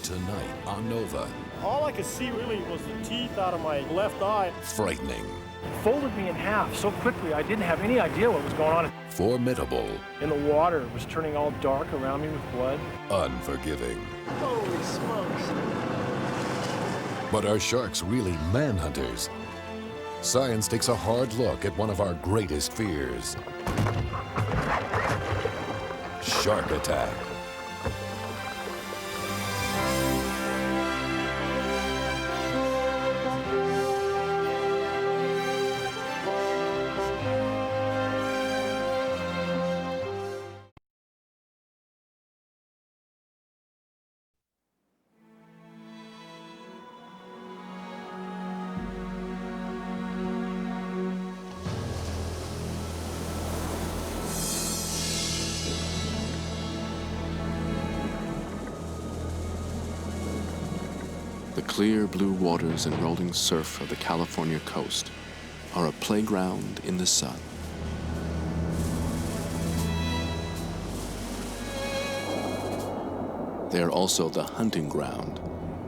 tonight on Nova. All I could see really was the teeth out of my left eye. Frightening. It folded me in half so quickly I didn't have any idea what was going on. Formidable. And the water was turning all dark around me with blood. Unforgiving. Holy smokes. But are sharks really manhunters? Science takes a hard look at one of our greatest fears. Shark attack. The clear blue waters and rolling surf of the California coast are a playground in the sun. They are also the hunting ground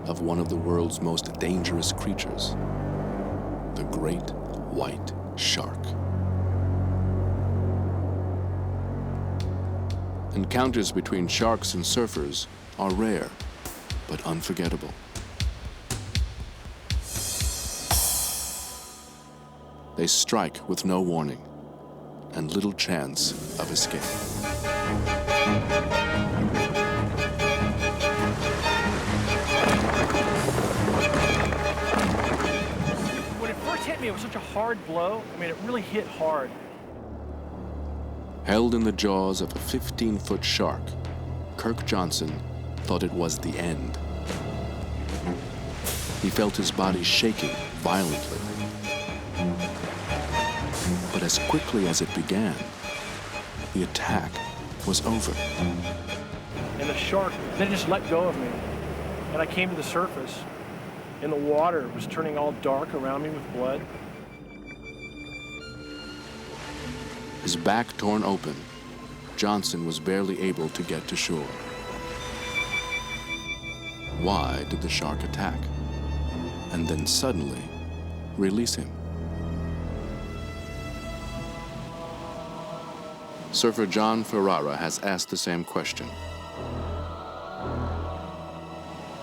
of one of the world's most dangerous creatures, the great white shark. Encounters between sharks and surfers are rare, but unforgettable. They strike with no warning and little chance of escape. When it first hit me, it was such a hard blow. I mean, it really hit hard. Held in the jaws of a 15-foot shark, Kirk Johnson thought it was the end. He felt his body shaking violently. But as quickly as it began, the attack was over. And the shark then just let go of me. And I came to the surface, and the water was turning all dark around me with blood. His back torn open, Johnson was barely able to get to shore. Why did the shark attack? And then suddenly release him? Surfer John Ferrara has asked the same question.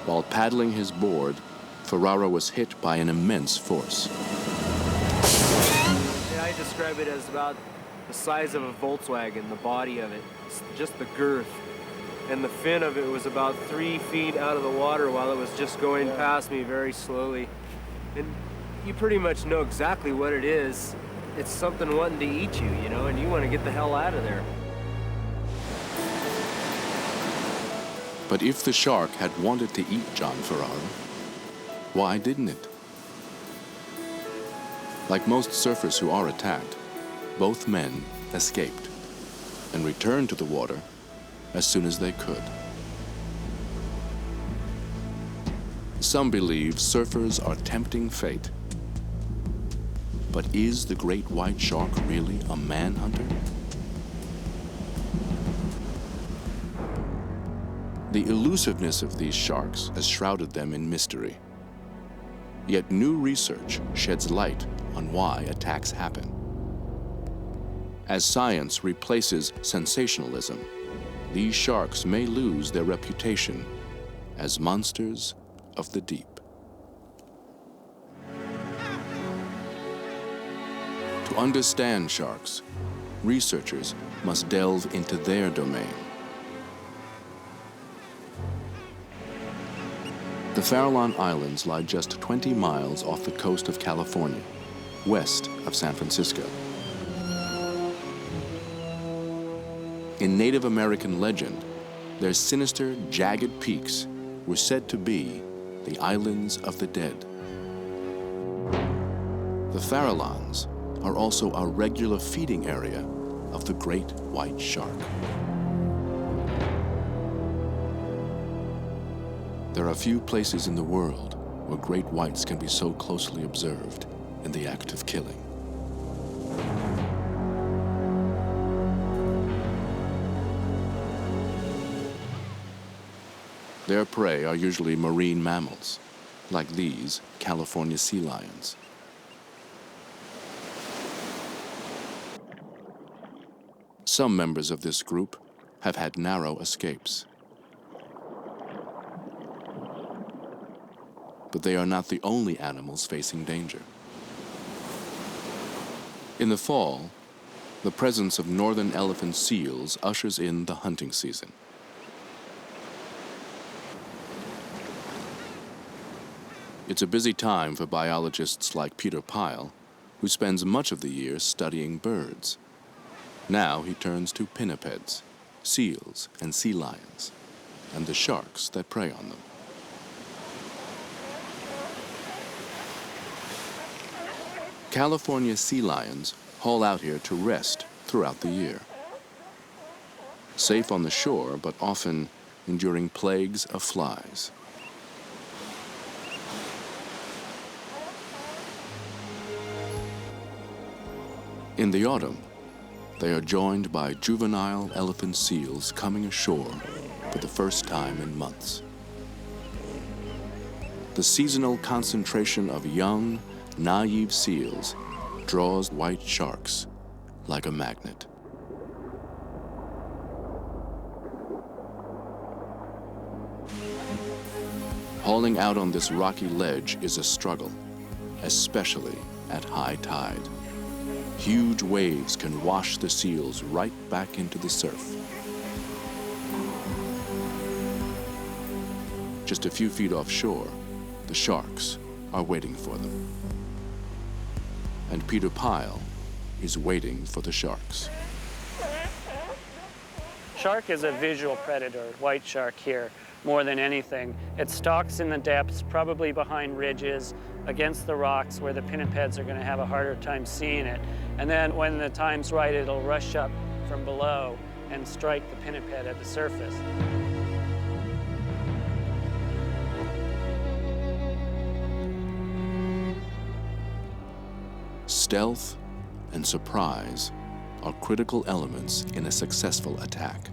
While paddling his board, Ferrara was hit by an immense force. Yeah, I describe it as about the size of a Volkswagen, the body of it. It's just the girth. And the fin of it was about 3 feet out of the water while it was just going past me very slowly. And you pretty much know exactly what it is. It's something wanting to eat you, you know, and you want to get the hell out of there. But if the shark had wanted to eat John Ferrara, why didn't it? Like most surfers who are attacked, both men escaped and returned to the water as soon as they could. Some believe surfers are tempting fate. But is the great white shark really a manhunter? The elusiveness of these sharks has shrouded them in mystery. Yet new research sheds light on why attacks happen. As science replaces sensationalism, these sharks may lose their reputation as monsters of the deep. To understand sharks, researchers must delve into their domain. The Farallon Islands lie just 20 miles off the coast of California, west of San Francisco. In Native American legend, their sinister, jagged peaks were said to be the islands of the dead. The Farallons are also a regular feeding area of the great white shark. There are few places in the world where great whites can be so closely observed in the act of killing. Their prey are usually marine mammals, like these California sea lions. Some members of this group have had narrow escapes. But they are not the only animals facing danger. In the fall, the presence of northern elephant seals ushers in the hunting season. It's a busy time for biologists like Peter Pyle, who spends much of the year studying birds. Now he turns to pinnipeds, seals and sea lions, and the sharks that prey on them. California sea lions haul out here to rest throughout the year. Safe on the shore, but often enduring plagues of flies. In the autumn, they are joined by juvenile elephant seals coming ashore for the first time in months. The seasonal concentration of young, naive seals draws white sharks like a magnet. Hauling out on this rocky ledge is a struggle, especially at high tide. Huge waves can wash the seals right back into the surf. Just a few feet offshore, the sharks are waiting for them. And Peter Pyle is waiting for the sharks. Shark is a visual predator, white shark here, more than anything. It stalks in the depths, probably behind ridges, against the rocks where the pinnipeds are going to have a harder time seeing it. And then when the time's right, it'll rush up from below and strike the pinniped at the surface. Stealth and surprise are critical elements in a successful attack.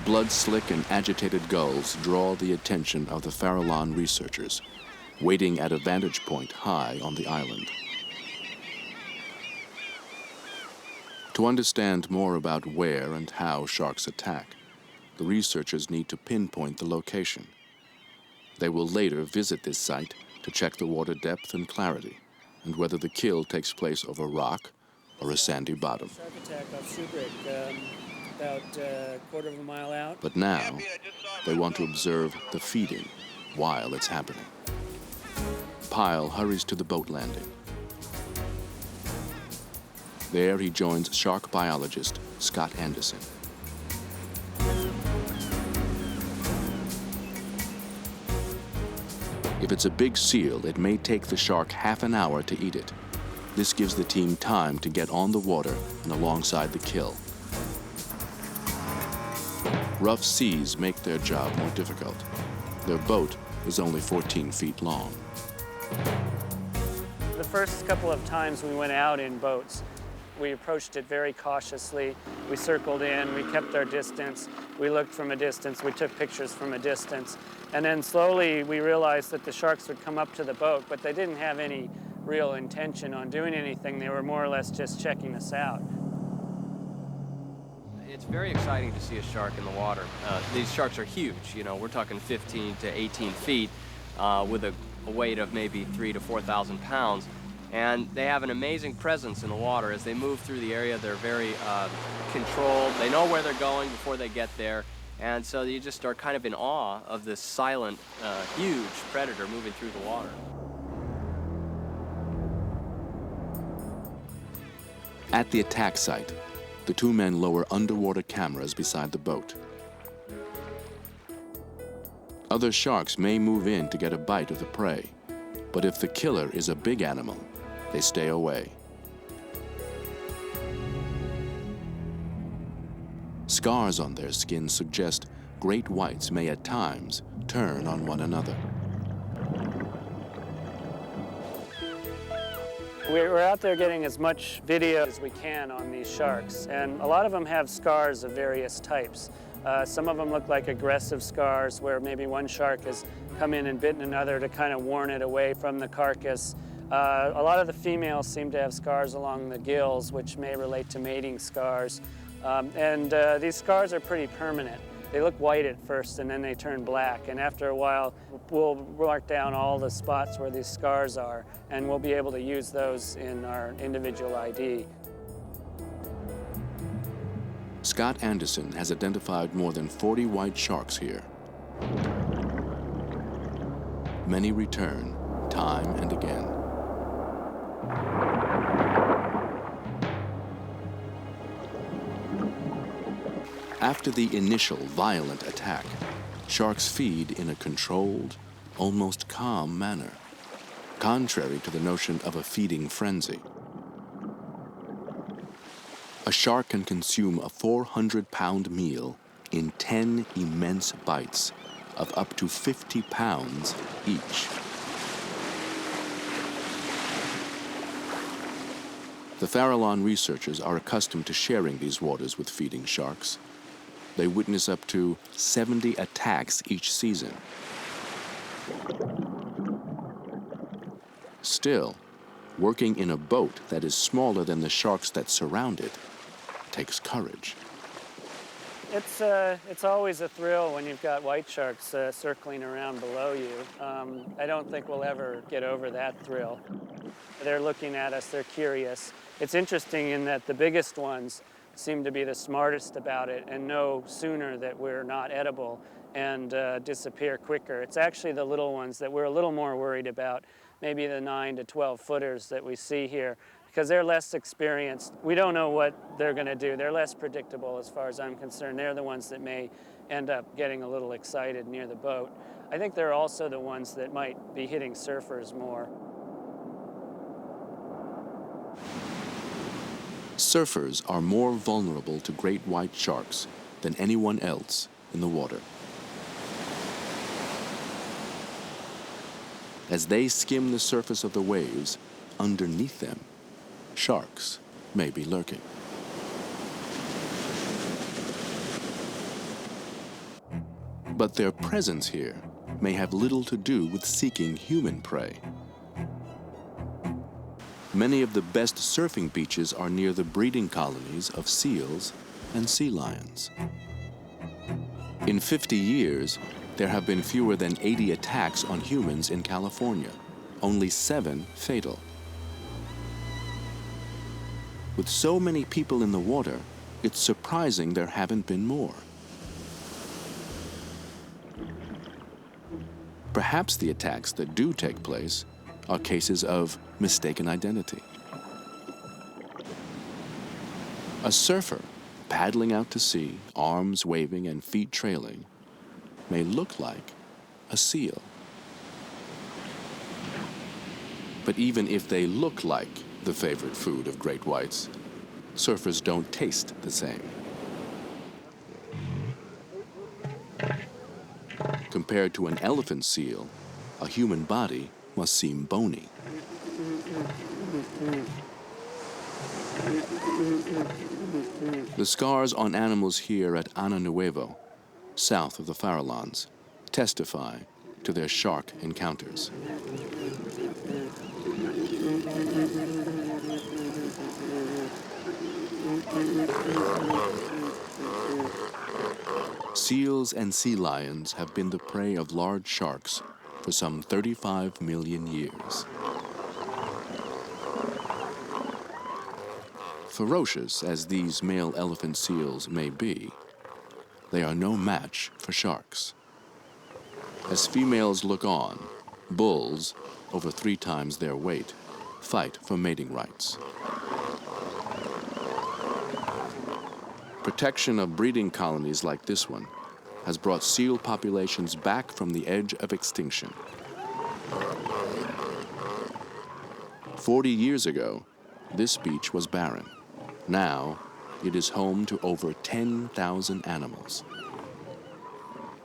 Blood-slick and agitated gulls draw the attention of the Farallon researchers, waiting at a vantage point high on the island. To understand more about where and how sharks attack, the researchers need to pinpoint the location. They will later visit this site to check the water depth and clarity, and whether the kill takes place over rock or a sandy bottom. Shark attack off Shoebrick. About a quarter of a mile out. But now, they want to observe the feeding while it's happening. Pyle hurries to the boat landing. There he joins shark biologist Scott Anderson. If it's a big seal, it may take the shark half an hour to eat it. This gives the team time to get on the water and alongside the kill. Rough seas make their job more difficult. Their boat is only 14 feet long. The first couple of times we went out in boats, we approached it very cautiously. We circled in, we kept our distance, we looked from a distance, we took pictures from a distance. And then slowly we realized that the sharks would come up to the boat, but they didn't have any real intention on doing anything. They were more or less just checking us out. It's very exciting to see a shark in the water. These sharks are huge. You know, we're talking 15 to 18 feet with a weight of maybe 3,000 to 4,000 pounds. And they have an amazing presence in the water. As they move through the area, they're very controlled. They know where they're going before they get there. And so you just are kind of in awe of this silent, huge predator moving through the water. At the attack site, the two men lower underwater cameras beside the boat. Other sharks may move in to get a bite of the prey, but if the killer is a big animal, they stay away. Scars on their skin suggest great whites may at times turn on one another. We're out there getting as much video as we can on these sharks, and a lot of them have scars of various types. Some of them look like aggressive scars where maybe one shark has come in and bitten another to kind of warn it away from the carcass. A lot of the females seem to have scars along the gills, which may relate to mating scars. These scars are pretty permanent. They look white at first and then they turn black, and after a while we'll mark down all the spots where these scars are, and we'll be able to use those in our individual ID. Scott Anderson has identified more than 40 white sharks here. Many return time and again. After the initial violent attack, sharks feed in a controlled, almost calm manner, contrary to the notion of a feeding frenzy. A shark can consume a 400-pound meal in 10 immense bites of up to 50 pounds each. The Farallon researchers are accustomed to sharing these waters with feeding sharks. They witness up to 70 attacks each season. Still, working in a boat that is smaller than the sharks that surround it takes courage. It's always a thrill when you've got white sharks circling around below you. I don't think we'll ever get over that thrill. They're looking at us, they're curious. It's interesting in that the biggest ones seem to be the smartest about it and know sooner that we're not edible and disappear quicker. It's actually the little ones that we're a little more worried about, maybe the 9 to 12 footers that we see here, because they're less experienced. We don't know what they're going to do. They're less predictable as far as I'm concerned. They're the ones that may end up getting a little excited near the boat. I think they're also the ones that might be hitting surfers more. Surfers are more vulnerable to great white sharks than anyone else in the water. As they skim the surface of the waves, underneath them, sharks may be lurking. But their presence here may have little to do with seeking human prey. Many of the best surfing beaches are near the breeding colonies of seals and sea lions. In 50 years, there have been fewer than 80 attacks on humans in California, only 7 fatal. With so many people in the water, it's surprising there haven't been more. Perhaps the attacks that do take place are cases of mistaken identity. A surfer paddling out to sea, arms waving and feet trailing, may look like a seal. But even if they look like the favorite food of great whites, surfers don't taste the same. Compared to an elephant seal, a human body must seem bony. The scars on animals here at Ano Nuevo, south of the Farallons, testify to their shark encounters. Seals and sea lions have been the prey of large sharks for some 35 million years. Ferocious as these male elephant seals may be, they are no match for sharks. As females look on, bulls, over 3 times their weight, fight for mating rights. Protection of breeding colonies like this one has brought seal populations back from the edge of extinction. 40 years ago, this beach was barren. Now, it is home to over 10,000 animals.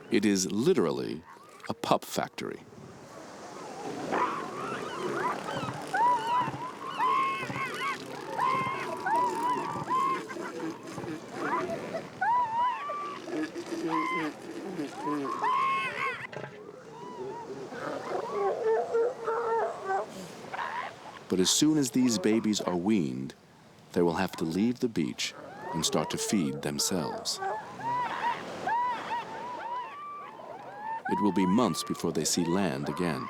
It is literally a pup factory. But as soon as these babies are weaned, they will have to leave the beach and start to feed themselves. It will be months before they see land again.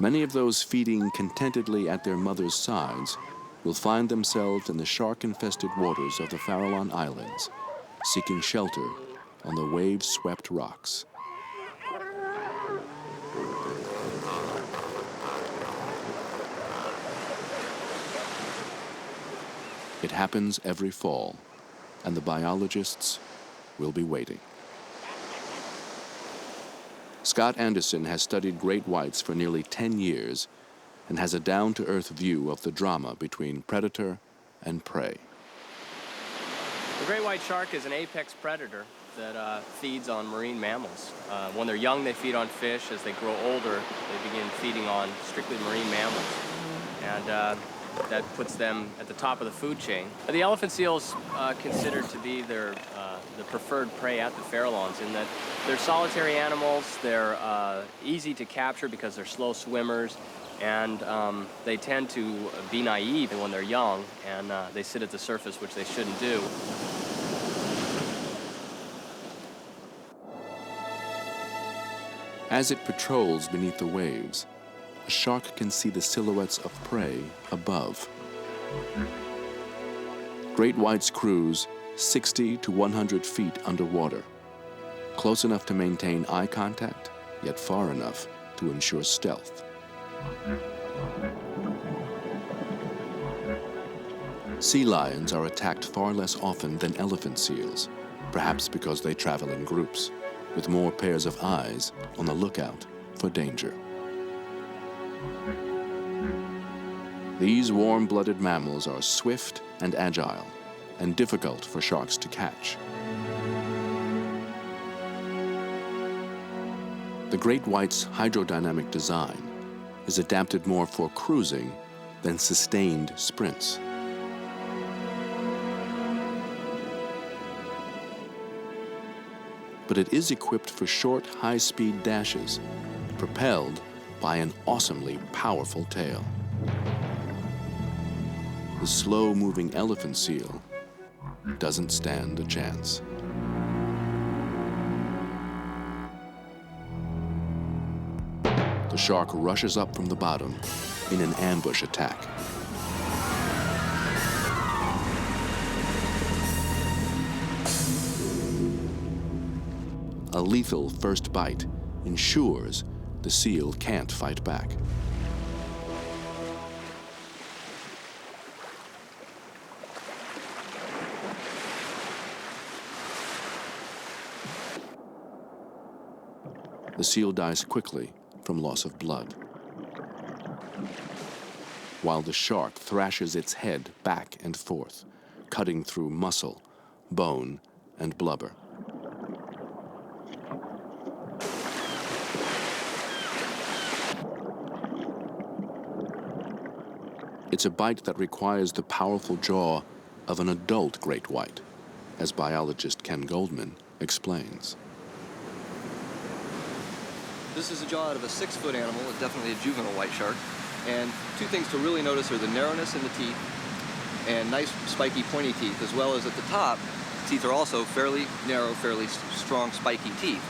Many of those feeding contentedly at their mother's sides will find themselves in the shark-infested waters of the Farallon Islands, seeking shelter on the wave-swept rocks. It happens every fall, and the biologists will be waiting. Scott Anderson has studied great whites for nearly 10 years and has a down-to-earth view of the drama between predator and prey. The great white shark is an apex predator that feeds on marine mammals. When they're young, they feed on fish. As they grow older, they begin feeding on strictly marine mammals. And that puts them at the top of the food chain. The elephant seal is considered to be the preferred prey at the Farallons in that they're solitary animals, they're easy to capture because they're slow swimmers, and they tend to be naive when they're young, and they sit at the surface, which they shouldn't do. As it patrols beneath the waves, a shark can see the silhouettes of prey above. Great whites cruise 60 to 100 feet underwater, close enough to maintain eye contact, yet far enough to ensure stealth. Sea lions are attacked far less often than elephant seals, perhaps because they travel in groups, with more pairs of eyes on the lookout for danger. These warm-blooded mammals are swift and agile, and difficult for sharks to catch. The great white's hydrodynamic design is adapted more for cruising than sustained sprints. But it is equipped for short, high-speed dashes, propelled by an awesomely powerful tail. The slow-moving elephant seal doesn't stand a chance. The shark rushes up from the bottom in an ambush attack. A lethal first bite ensures the seal can't fight back. The seal dies quickly from loss of blood, while the shark thrashes its head back and forth, cutting through muscle, bone, and blubber. It's a bite that requires the powerful jaw of an adult great white, as biologist Ken Goldman explains. This is a jaw out of a 6-foot animal, definitely a juvenile white shark. And 2 things to really notice are the narrowness in the teeth and nice spiky pointy teeth, as well as at the top, teeth are also fairly narrow, fairly strong spiky teeth.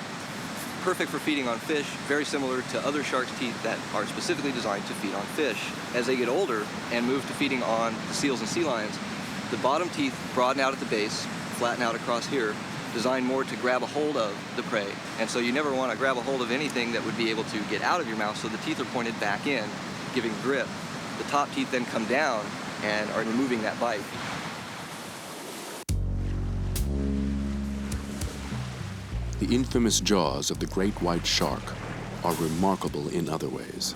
perfect for feeding on fish, very similar to other sharks' teeth that are specifically designed to feed on fish. As they get older and move to feeding on the seals and sea lions, the bottom teeth broaden out at the base, flatten out across here, designed more to grab a hold of the prey. And so you never want to grab a hold of anything that would be able to get out of your mouth, so the teeth are pointed back in, giving grip. The top teeth then come down and are removing that bite. The infamous jaws of the great white shark are remarkable in other ways.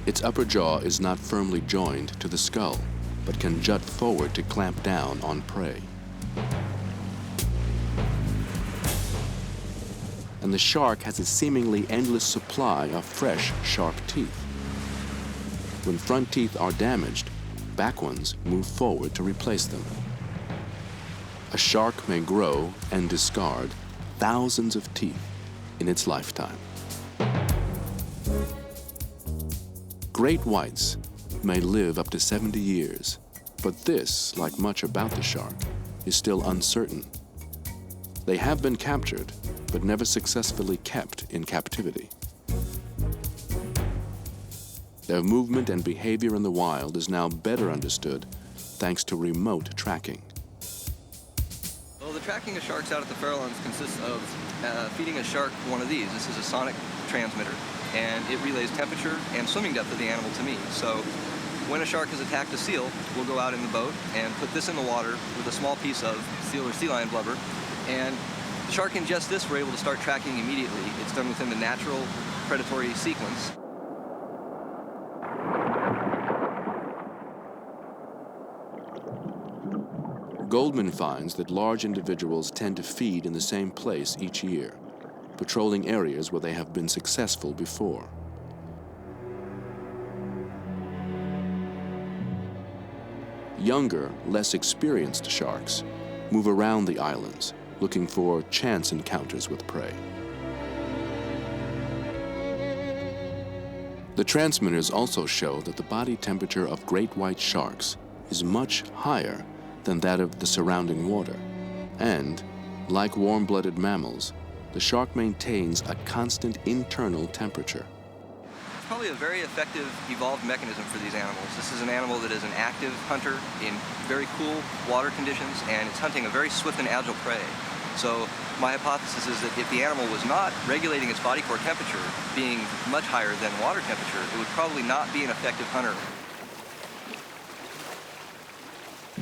Its upper jaw is not firmly joined to the skull, but can jut forward to clamp down on prey. And the shark has a seemingly endless supply of fresh, sharp teeth. When front teeth are damaged, back ones move forward to replace them. A shark may grow and discard thousands of teeth in its lifetime. Great whites may live up to 70 years, but this, like much about the shark, is still uncertain. They have been captured, but never successfully kept in captivity. Their movement and behavior in the wild is now better understood thanks to remote tracking. Well, the tracking of sharks out at the Farallones consists of feeding a shark one of these. This is a sonic transmitter, and it relays temperature and swimming depth of the animal to me. So when a shark has attacked a seal, we'll go out in the boat and put this in the water with a small piece of seal or sea lion blubber, and the shark ingests this, we're able to start tracking immediately. It's done within the natural predatory sequence. Goldman finds that large individuals tend to feed in the same place each year, patrolling areas where they have been successful before. Younger, less experienced sharks move around the islands, looking for chance encounters with prey. The transmitters also show that the body temperature of great white sharks is much higher than that of the surrounding water. And, like warm-blooded mammals, the shark maintains a constant internal temperature. It's probably a very effective evolved mechanism for these animals. This is an animal that is an active hunter in very cool water conditions, and it's hunting a very swift and agile prey. So my hypothesis is that if the animal was not regulating its body core temperature, being much higher than water temperature, it would probably not be an effective hunter.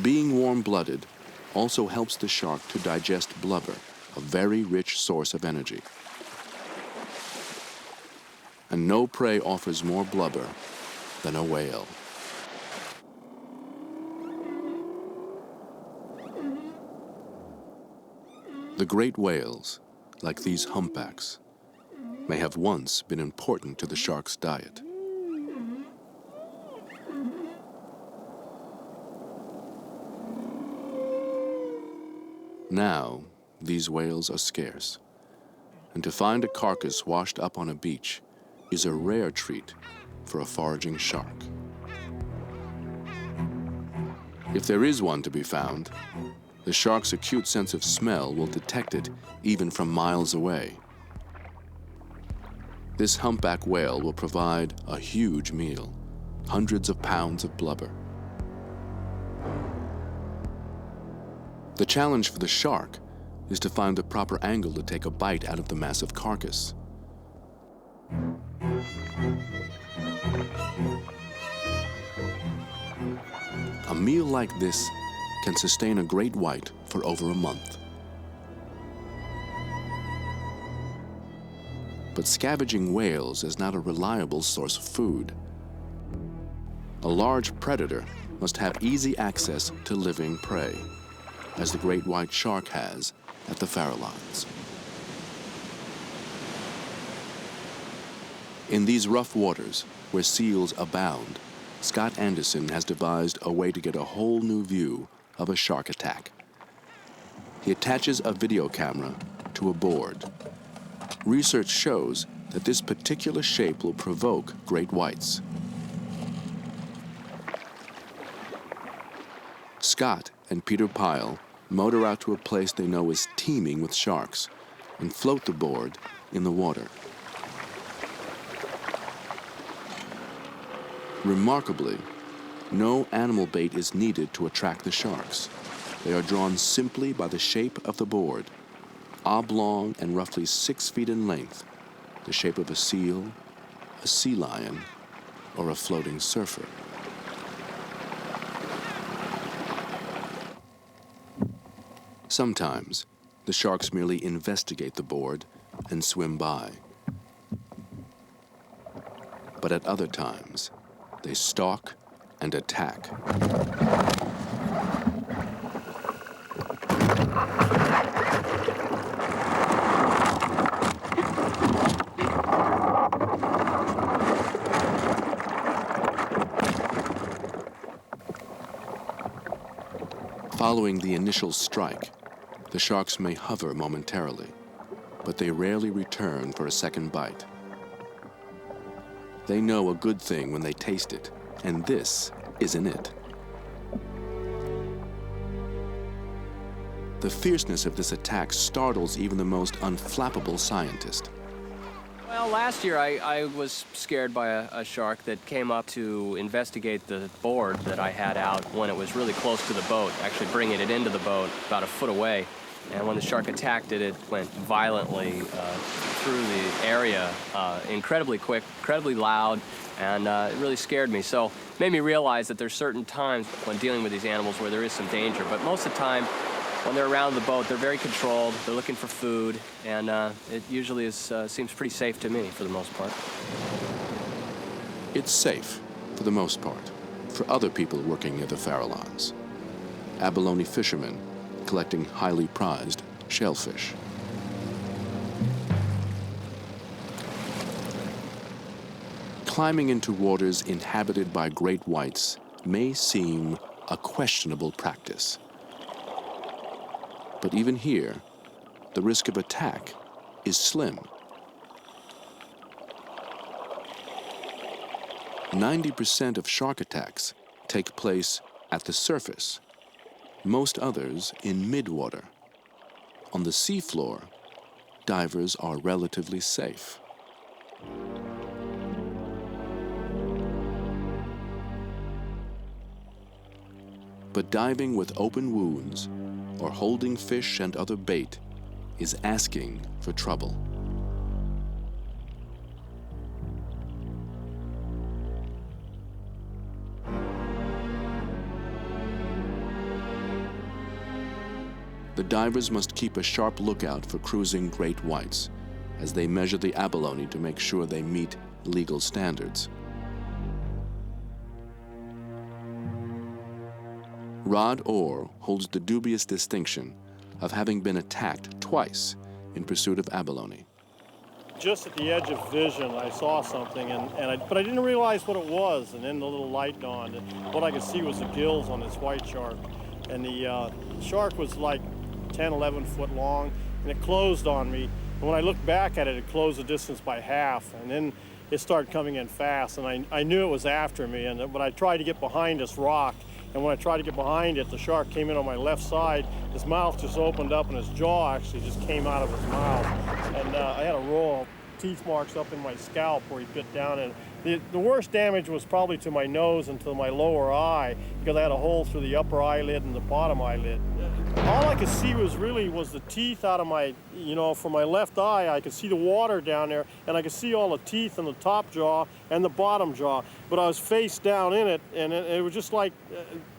Being warm-blooded also helps the shark to digest blubber, a very rich source of energy. And no prey offers more blubber than a whale. The great whales, like these humpbacks, may have once been important to the shark's diet. Now, these whales are scarce, and to find a carcass washed up on a beach is a rare treat for a foraging shark. If there is one to be found, the shark's acute sense of smell will detect it even from miles away. This humpback whale will provide a huge meal, hundreds of pounds of blubber. The challenge for the shark is to find the proper angle to take a bite out of the massive carcass. A meal like this can sustain a great white for over a month. But scavenging whales is not a reliable source of food. A large predator must have easy access to living prey, as the great white shark has at the Farallones. In these rough waters, where seals abound, Scott Anderson has devised a way to get a whole new view of a shark attack. He attaches a video camera to a board. Research shows that this particular shape will provoke great whites. Scott and Peter Pyle motor out to a place they know is teeming with sharks, and float the board in the water. Remarkably, no animal bait is needed to attract the sharks. They are drawn simply by the shape of the board, oblong and roughly 6 feet in length, the shape of a seal, a sea lion, or a floating surfer. Sometimes, the sharks merely investigate the board and swim by. But at other times, they stalk and attack. Following the initial strike, the sharks may hover momentarily, but they rarely return for a second bite. They know a good thing when they taste it, and this isn't it. The fierceness of this attack startles even the most unflappable scientist. Well, last year I was scared by a shark that came up to investigate the board that I had out when it was really close to the boat, actually bringing it into the boat about a foot away. And when the shark attacked it, it went violently through the area, incredibly quick, incredibly loud, and it really scared me. So it made me realize that there's certain times when dealing with these animals where there is some danger, but most of the time, when they're around the boat, they're very controlled, they're looking for food, and it usually is, seems pretty safe to me for the most part. It's safe, for the most part, for other people working near the Farallones. Abalone fishermen collecting highly prized shellfish. Climbing into waters inhabited by great whites may seem a questionable practice. But even here, the risk of attack is slim. 90% of shark attacks take place at the surface, most others in midwater. On the seafloor, divers are relatively safe. But diving with open wounds or holding fish and other bait is asking for trouble. The divers must keep a sharp lookout for cruising great whites as they measure the abalone to make sure they meet legal standards. Rod Orr holds the dubious distinction of having been attacked twice in pursuit of abalone. Just at the edge of vision, I saw something, but I didn't realize what it was, and then the little light dawned, and what I could see was the gills on this white shark. And the shark was like 10, 11 foot long, and it closed on me. And when I looked back at it, it closed the distance by half, and then it started coming in fast, and I knew it was after me, but I tried to get behind this rock. And when I tried to get behind it, the shark came in on my left side. His mouth just opened up, and his jaw actually just came out of his mouth. And I had a row of teeth marks up in my scalp where he bit down. And the worst damage was probably to my nose and to my lower eye, because I had a hole through the upper eyelid and the bottom eyelid. All I could see was the teeth out of my, from my left eye. I could see the water down there, and I could see all the teeth in the top jaw and the bottom jaw. But I was face down in it, and it was just like,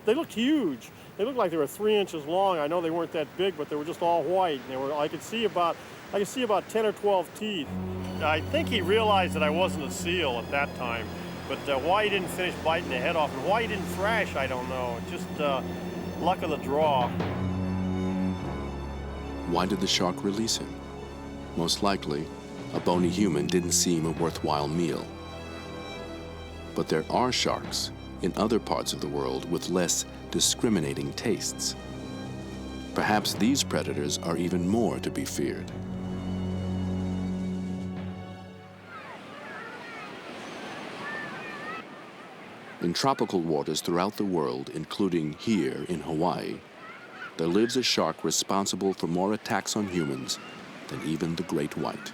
they looked huge. They looked like they were 3 inches long. I know they weren't that big, but they were just all white. And I could see about 10 or 12 teeth. I think he realized that I wasn't a seal at that time, but why he didn't finish biting the head off, and why he didn't thrash, I don't know. Just luck of the draw. Why did the shark release him? Most likely, a bony human didn't seem a worthwhile meal. But there are sharks in other parts of the world with less discriminating tastes. Perhaps these predators are even more to be feared. In tropical waters throughout the world, including here in Hawaii, there lives a shark responsible for more attacks on humans than even the great white.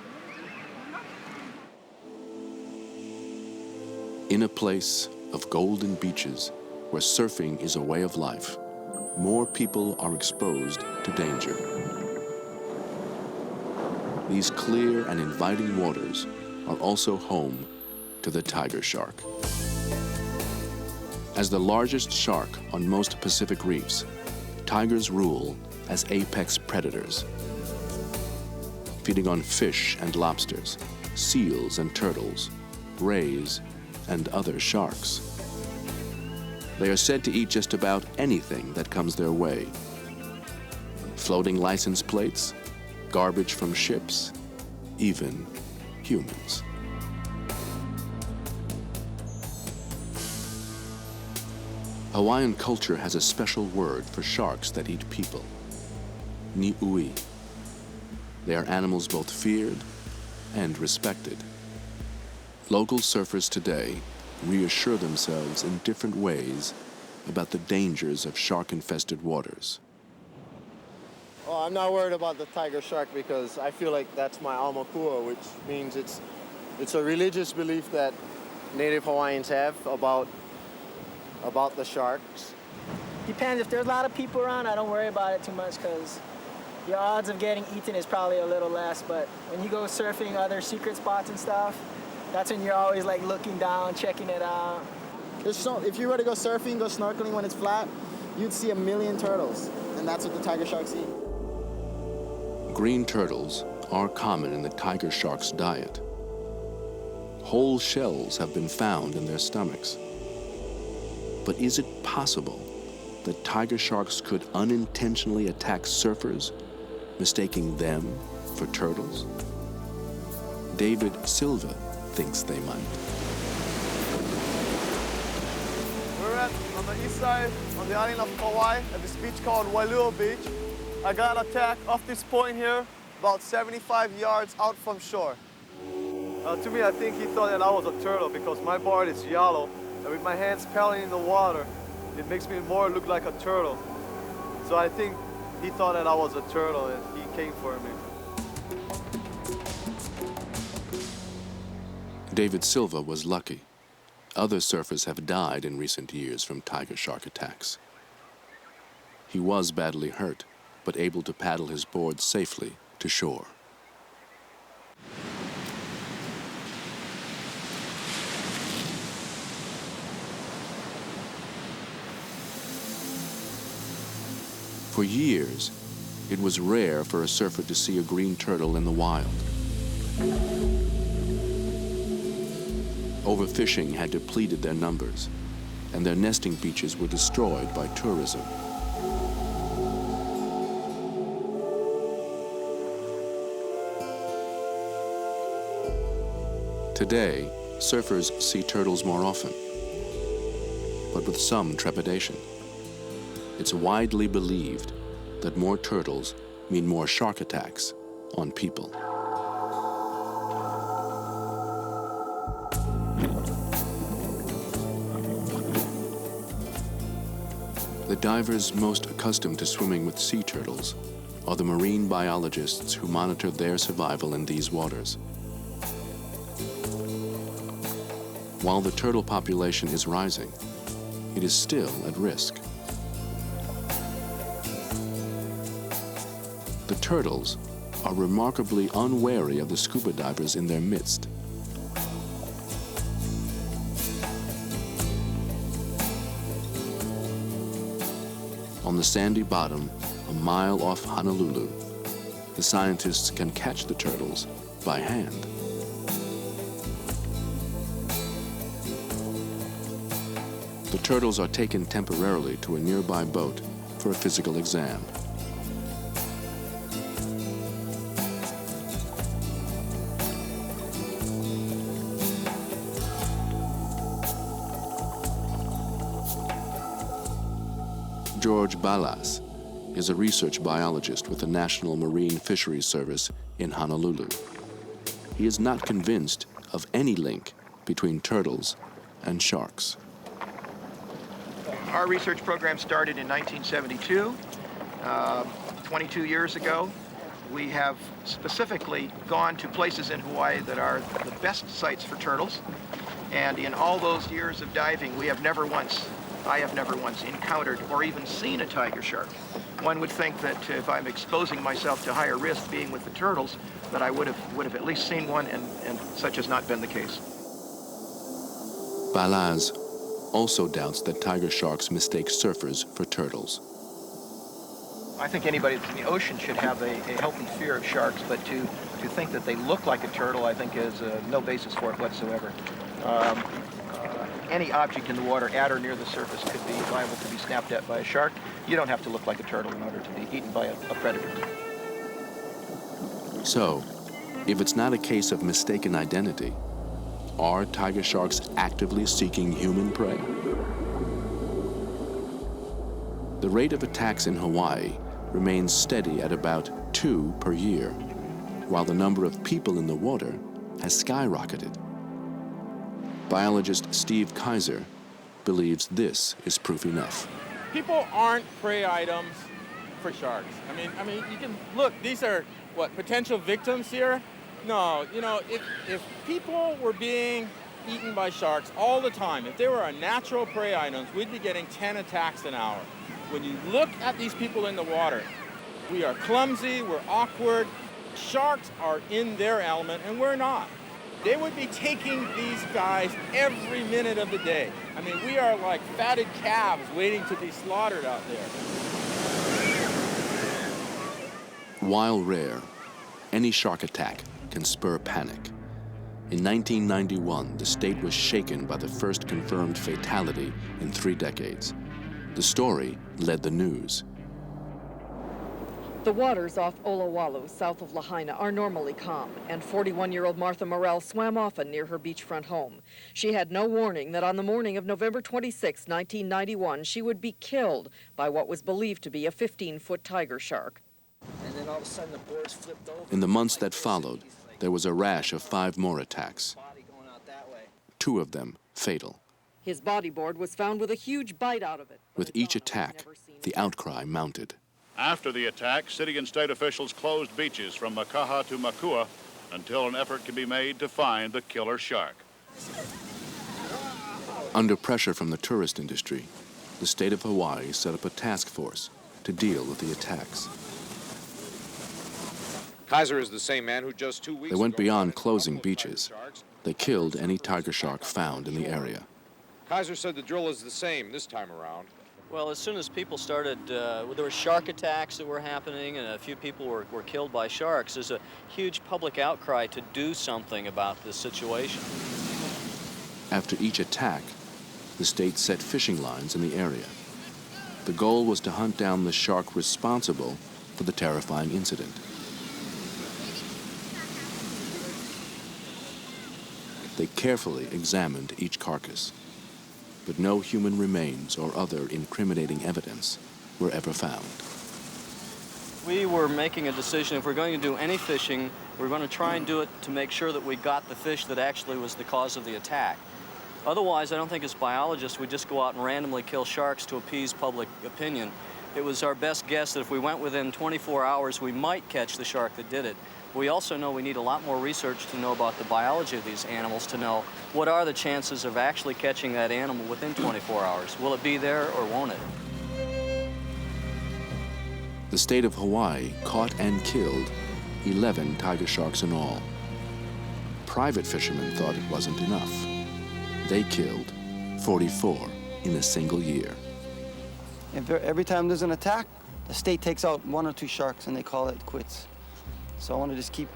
In a place of golden beaches where surfing is a way of life, more people are exposed to danger. These clear and inviting waters are also home to the tiger shark. As the largest shark on most Pacific reefs, tigers rule as apex predators, feeding on fish and lobsters, seals and turtles, rays and other sharks. They are said to eat just about anything that comes their way. Floating license plates, garbage from ships, even humans. Hawaiian culture has a special word for sharks that eat people, ni'ui. They are animals both feared and respected. Local surfers today reassure themselves in different ways about the dangers of shark-infested waters. Well, I'm not worried about the tiger shark because I feel like that's my alma kua, which means it's a religious belief that Native Hawaiians have about the sharks. Depends. If there's a lot of people around, I don't worry about it too much because your odds of getting eaten is probably a little less. But when you go surfing other secret spots and stuff, that's when you're always like looking down, checking it out. If you were to go surfing, go snorkeling when it's flat, you'd see 1 million turtles, and that's what the tiger sharks eat. Green turtles are common in the tiger shark's diet. Whole shells have been found in their stomachs. But is it possible that tiger sharks could unintentionally attack surfers, mistaking them for turtles? David Silva thinks they might. We're on the east side on the island of Kauai at this beach called Wailua Beach. I got attacked off this point here, about 75 yards out from shore. To me, I think he thought that I was a turtle because my board is yellow, and with my hands paddling in the water, it makes me more look like a turtle. So I think he thought that I was a turtle and he came for me. David Silva was lucky. Other surfers have died in recent years from tiger shark attacks. He was badly hurt, but able to paddle his board safely to shore. For years, it was rare for a surfer to see a green turtle in the wild. Overfishing had depleted their numbers, and their nesting beaches were destroyed by tourism. Today, surfers see turtles more often, but with some trepidation. It's widely believed that more turtles mean more shark attacks on people. The divers most accustomed to swimming with sea turtles are the marine biologists who monitor their survival in these waters. While the turtle population is rising, it is still at risk. The turtles are remarkably unwary of the scuba divers in their midst. On the sandy bottom, a mile off Honolulu, the scientists can catch the turtles by hand. The turtles are taken temporarily to a nearby boat for a physical exam. George Balas is a research biologist with the National Marine Fisheries Service in Honolulu. He is not convinced of any link between turtles and sharks. Our research program started in 1972, 22 years ago. We have specifically gone to places in Hawaii that are the best sites for turtles. And in all those years of diving, I have never once encountered or even seen a tiger shark. One would think that if I'm exposing myself to higher risk being with the turtles, that I would have at least seen one, and such has not been the case. Balaz also doubts that tiger sharks mistake surfers for turtles. I think anybody that's in the ocean should have a healthy fear of sharks, but to think that they look like a turtle, I think is no basis for it whatsoever. Any object in the water at or near the surface could be liable to be snapped at by a shark. You don't have to look like a turtle in order to be eaten by a predator. So, if it's not a case of mistaken identity, are tiger sharks actively seeking human prey? The rate of attacks in Hawaii remains steady at about 2 per year, while the number of people in the water has skyrocketed. Biologist Steve Kaiser believes this is proof enough. People aren't prey items for sharks. I mean, you can look. These are potential victims here. No, if people were being eaten by sharks all the time, if they were a natural prey items, we'd be getting 10 attacks an hour. When you look at these people in the water, we are clumsy, we're awkward. Sharks are in their element, and we're not. They would be taking these guys every minute of the day. I mean, we are like fatted calves waiting to be slaughtered out there. While rare, any shark attack can spur panic. In 1991, the state was shaken by the first confirmed fatality in 3 decades. The story led the news. The waters off Olawalu, south of Lahaina, are normally calm, and 41-year-old Martha Morell swam often near her beachfront home. She had no warning that on the morning of November 26, 1991, she would be killed by what was believed to be a 15-foot tiger shark. And then all of a sudden the boards flipped over. In the months that followed, there was a rash of 5 more attacks, 2 of them fatal. His bodyboard was found with a huge bite out of it. With each attack, the outcry mounted. After the attack, city and state officials closed beaches from Makaha to Makua until an effort can be made to find the killer shark. Under pressure from the tourist industry, the state of Hawaii set up a task force to deal with the attacks. Kaiser is the same man who just 2 weeks They went ago beyond closing beaches. They killed any tiger shark found in the area. Kaiser said the drill is the same this time around. Well, as soon as people started, there were shark attacks that were happening and a few people were killed by sharks, there's a huge public outcry to do something about this situation. After each attack, the state set fishing lines in the area. The goal was to hunt down the shark responsible for the terrifying incident. They carefully examined each carcass, but no human remains or other incriminating evidence were ever found. We were making a decision, if we're going to do any fishing, we're going to try and do it to make sure that we got the fish that actually was the cause of the attack. Otherwise, I don't think as biologists we just go out and randomly kill sharks to appease public opinion. It was our best guess that if we went within 24 hours, we might catch the shark that did it. We also know we need a lot more research to know about the biology of these animals, to know what are the chances of actually catching that animal within 24 hours. Will it be there or won't it? The state of Hawaii caught and killed 11 tiger sharks in all. Private fishermen thought it wasn't enough. They killed 44 in a single year. Every time there's an attack, the state takes out 1 or 2 sharks and they call it quits. So I want to just keep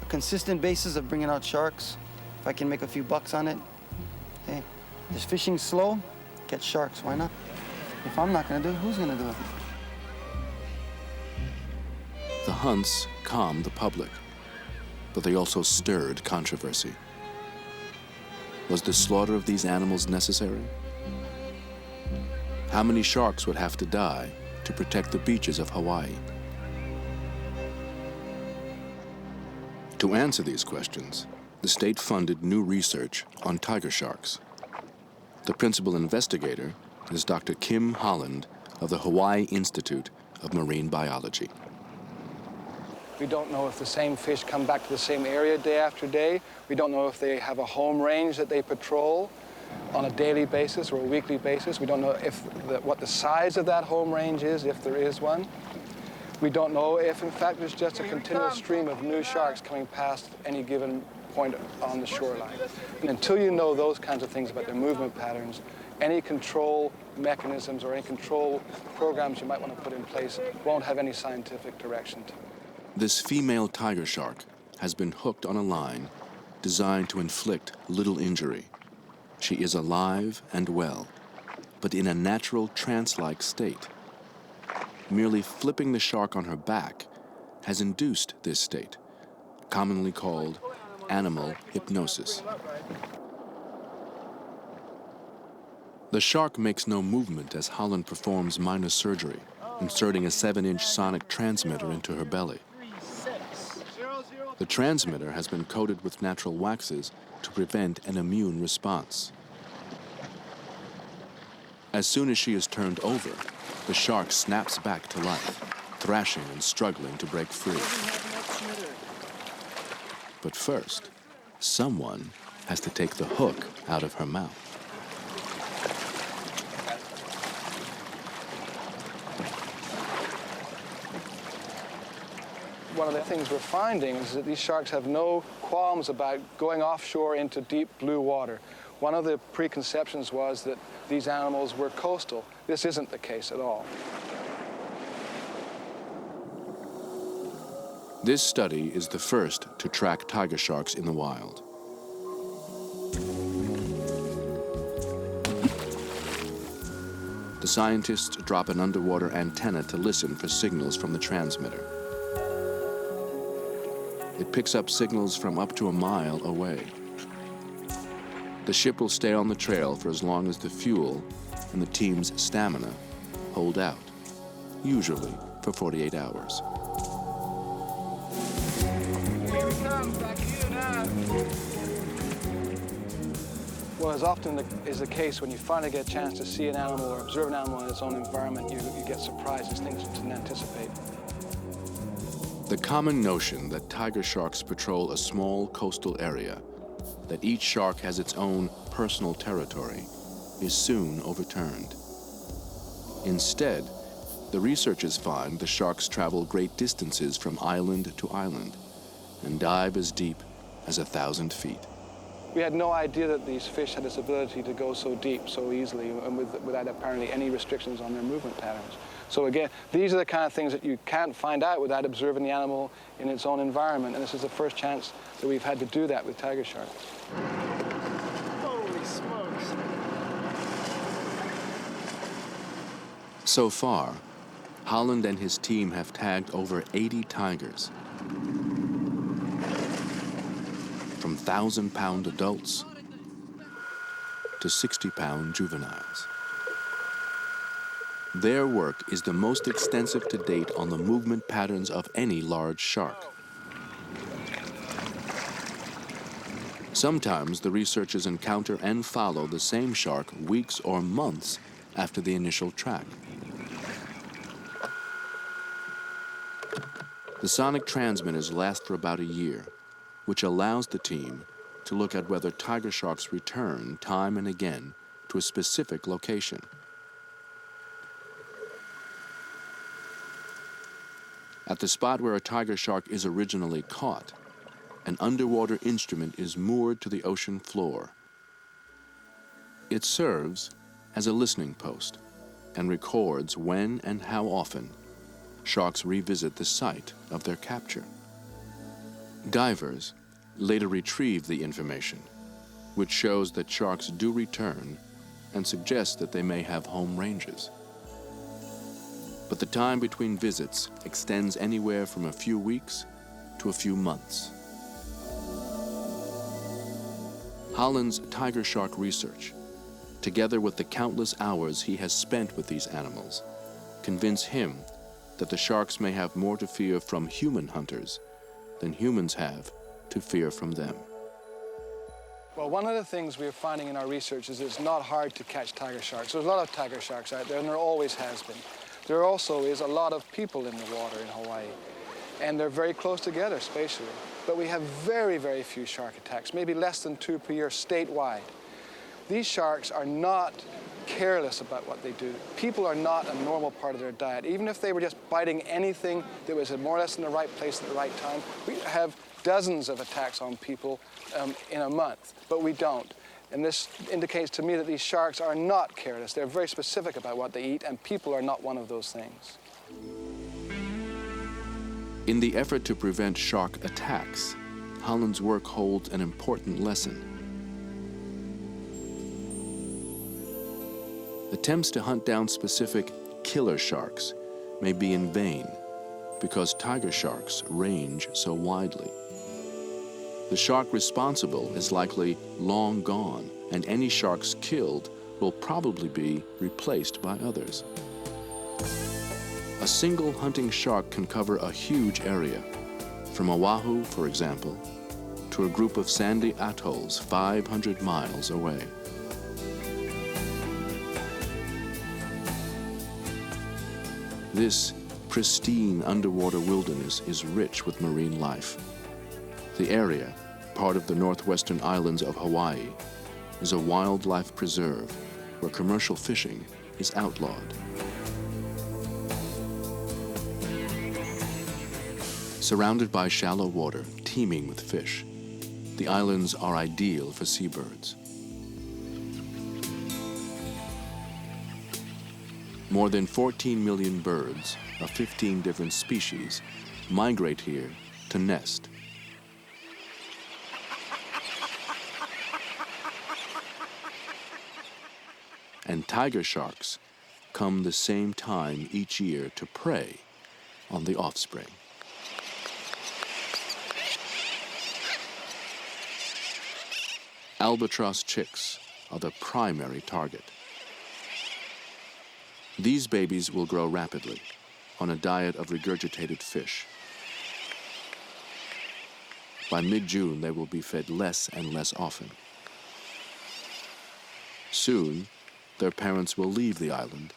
a consistent basis of bringing out sharks. If I can make a few bucks on it, hey, this fishing's slow, catch sharks, why not? If I'm not going to do it, who's going to do it? The hunts calmed the public, but they also stirred controversy. Was the slaughter of these animals necessary? How many sharks would have to die to protect the beaches of Hawaii? To answer these questions, the state funded new research on tiger sharks. The principal investigator is Dr. Kim Holland of the Hawaii Institute of Marine Biology. We don't know if the same fish come back to the same area day after day. We don't know if they have a home range that they patrol on a daily basis or a weekly basis. We don't know if what the size of that home range is, if there is one. We don't know if, in fact, there's just a continual stream of new sharks coming past any given point on the shoreline. And until you know those kinds of things about their movement patterns, any control mechanisms or any control programs you might want to put in place won't have any scientific direction to it. This female tiger shark has been hooked on a line designed to inflict little injury. She is alive and well, but in a natural trance-like state. Merely flipping the shark on her back has induced this state, commonly called animal hypnosis. The shark makes no movement as Holland performs minor surgery, inserting a 7-inch sonic transmitter into her belly. The transmitter has been coated with natural waxes to prevent an immune response. As soon as she is turned over, the shark snaps back to life, thrashing and struggling to break free. But first, someone has to take the hook out of her mouth. One of the things we're finding is that these sharks have no qualms about going offshore into deep blue water. One of the preconceptions was that these animals were coastal. This isn't the case at all. This study is the first to track tiger sharks in the wild. The scientists drop an underwater antenna to listen for signals from the transmitter. It picks up signals from up to a mile away. The ship will stay on the trail for as long as the fuel and the team's stamina hold out, usually for 48 hours. Well, as often is the case, when you finally get a chance to see an animal or observe an animal in its own environment, you get surprises, things you didn't anticipate. The common notion that tiger sharks patrol a small coastal area, that each shark has its own personal territory, is soon overturned. Instead, the researchers find the sharks travel great distances from island to island and dive as deep as 1,000 feet. We had no idea that these fish had this ability to go so deep so easily and without apparently any restrictions on their movement patterns. So again, these are the kind of things that you can't find out without observing the animal in its own environment, and this is the first chance that we've had to do that with tiger sharks. Holy smokes. So far, Holland and his team have tagged over 80 tigers, from 1,000-pound adults to 60-pound juveniles. Their work is the most extensive to date on the movement patterns of any large shark. Sometimes the researchers encounter and follow the same shark weeks or months after the initial track. The sonic transmitters last for about a year, which allows the team to look at whether tiger sharks return time and again to a specific location. At the spot where a tiger shark is originally caught, an underwater instrument is moored to the ocean floor. It serves as a listening post and records when and how often sharks revisit the site of their capture. Divers later retrieve the information, which shows that sharks do return and suggests that they may have home ranges. But the time between visits extends anywhere from a few weeks to a few months. Holland's tiger shark research, together with the countless hours he has spent with these animals, convince him that the sharks may have more to fear from human hunters than humans have to fear from them. Well, one of the things we're finding in our research is it's not hard to catch tiger sharks. There's a lot of tiger sharks out there, and there always has been. There also is a lot of people in the water in Hawaii. and they're very close together spatially. But we have very, very few shark attacks, maybe less than 2 per year statewide. These sharks are not careless about what they do. People are not a normal part of their diet. Even if they were just biting anything that was more or less in the right place at the right time, we have dozens of attacks on people in a month, but we don't. And this indicates to me that these sharks are not careless. They're very specific about what they eat, and people are not one of those things. In the effort to prevent shark attacks, Holland's work holds an important lesson. Attempts to hunt down specific killer sharks may be in vain because tiger sharks range so widely. The shark responsible is likely long gone, and any sharks killed will probably be replaced by others. A single hunting shark can cover a huge area, from Oahu, for example, to a group of sandy atolls 500 miles away. This pristine underwater wilderness is rich with marine life. The area, part of the northwestern islands of Hawaii, is a wildlife preserve where commercial fishing is outlawed. Surrounded by shallow water teeming with fish, the islands are ideal for seabirds. More than 14 million birds of 15 different species migrate here to nest. And tiger sharks come the same time each year to prey on the offspring. Albatross chicks are the primary target. These babies will grow rapidly on a diet of regurgitated fish. By mid-June, they will be fed less and less often. Soon, their parents will leave the island,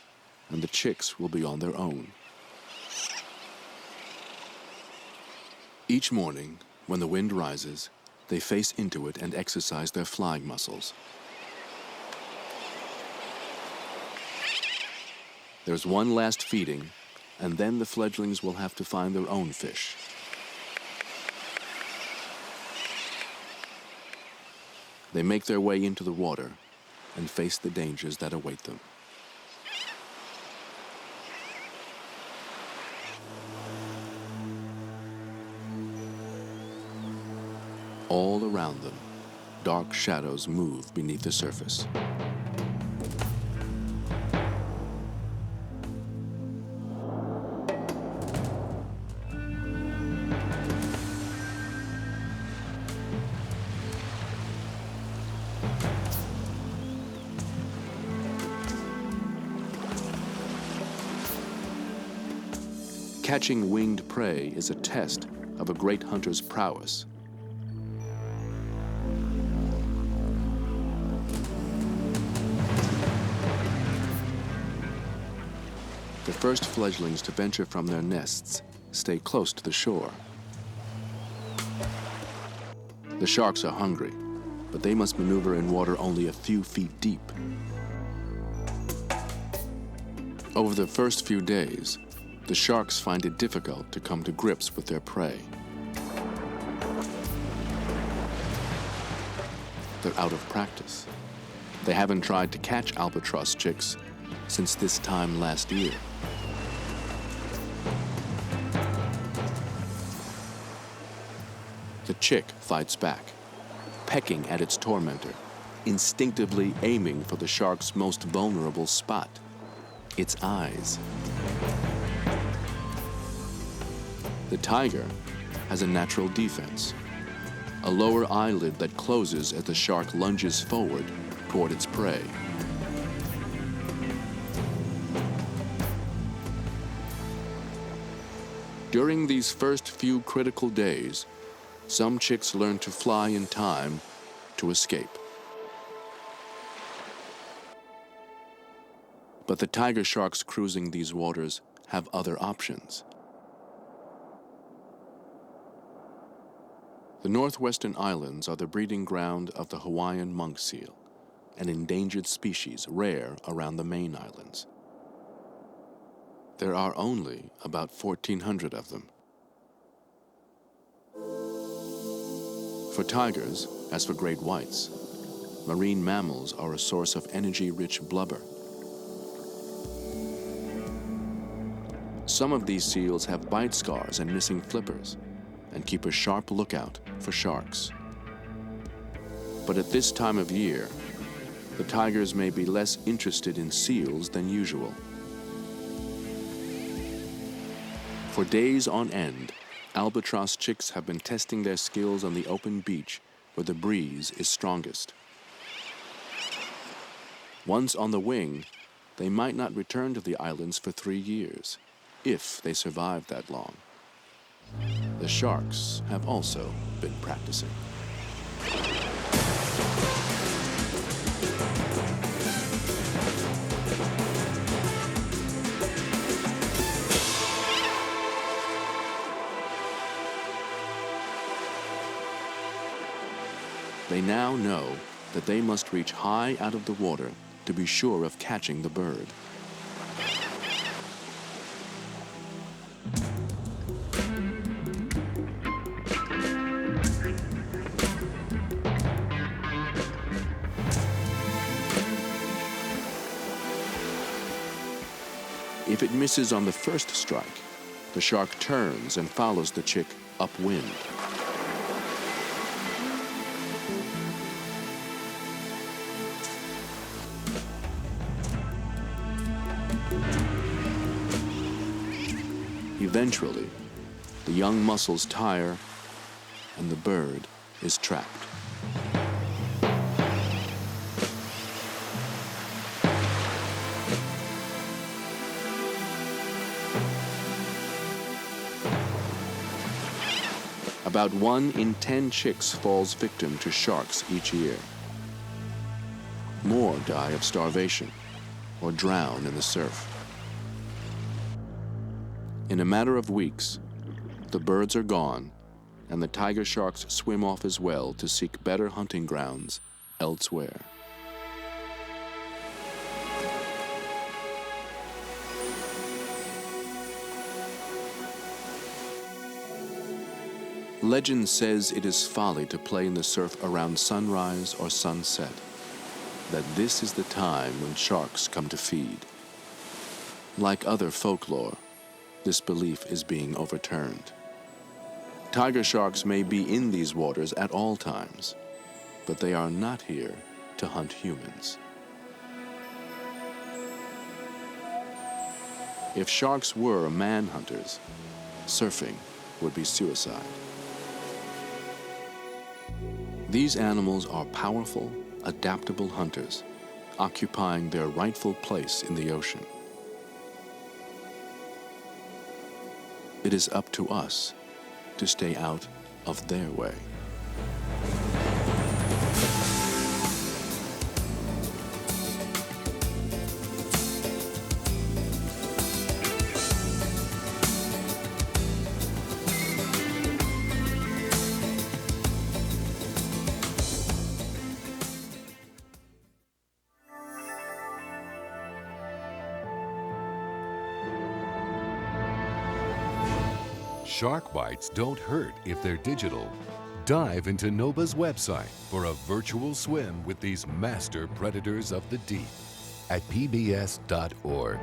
and the chicks will be on their own. Each morning, when the wind rises, they face into it and exercise their flying muscles. There's one last feeding, and then the fledglings will have to find their own fish. They make their way into the water and face the dangers that await them. All around them, dark shadows move beneath the surface. Catching winged prey is a test of a great hunter's prowess. The first fledglings to venture from their nests stay close to the shore. The sharks are hungry, but they must maneuver in water only a few feet deep. Over the first few days, the sharks find it difficult to come to grips with their prey. They're out of practice. They haven't tried to catch albatross chicks since this time last year. The chick fights back, pecking at its tormentor, instinctively aiming for the shark's most vulnerable spot, its eyes. The tiger has a natural defense, a lower eyelid that closes as the shark lunges forward toward its prey. During these first few critical days, some chicks learn to fly in time to escape. But the tiger sharks cruising these waters have other options. The northwestern islands are the breeding ground of the Hawaiian monk seal, an endangered species rare around the main islands. There are only about 1,400 of them. For tigers, as for great whites, marine mammals are a source of energy-rich blubber. Some of these seals have bite scars and missing flippers, and keep a sharp lookout for sharks. But at this time of year, the tigers may be less interested in seals than usual. For days on end, albatross chicks have been testing their skills on the open beach where the breeze is strongest. Once on the wing, they might not return to the islands for 3 years, if they survive that long. The sharks have also been practicing. They now know that they must reach high out of the water to be sure of catching the bird. If it misses on the first strike, the shark turns and follows the chick upwind. Eventually, the young mussels tire and the bird is trapped. About 1 in 10 chicks falls victim to sharks each year. More die of starvation or drown in the surf. In a matter of weeks, the birds are gone, and the tiger sharks swim off as well to seek better hunting grounds elsewhere. Legend says it is folly to play in the surf around sunrise or sunset, that this is the time when sharks come to feed. Like other folklore, this belief is being overturned. Tiger sharks may be in these waters at all times, but they are not here to hunt humans. If sharks were man-hunters, surfing would be suicide. These animals are powerful, adaptable hunters, occupying their rightful place in the ocean. It is up to us to stay out of their way. Shark bites don't hurt if they're digital. Dive into NOVA's website for a virtual swim with these master predators of the deep at pbs.org.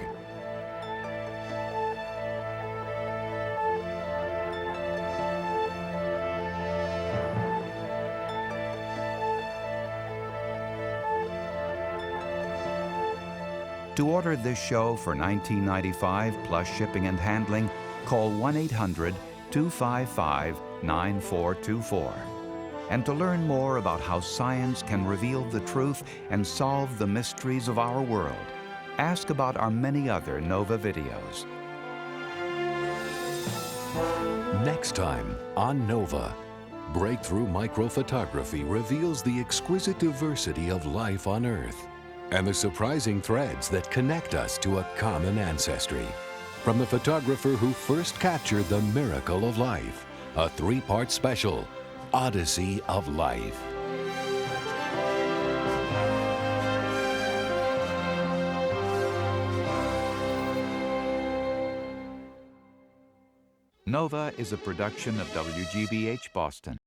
To order this show for $19.95 plus shipping and handling, call 1-800-255-9424. And to learn more about how science can reveal the truth and solve the mysteries of our world, ask about our many other NOVA videos. Next time on NOVA, breakthrough microphotography reveals the exquisite diversity of life on Earth and the surprising threads that connect us to a common ancestry. From the photographer who first captured the miracle of life, a 3-part special, odyssey of life. Nova is a production of WGBH Boston.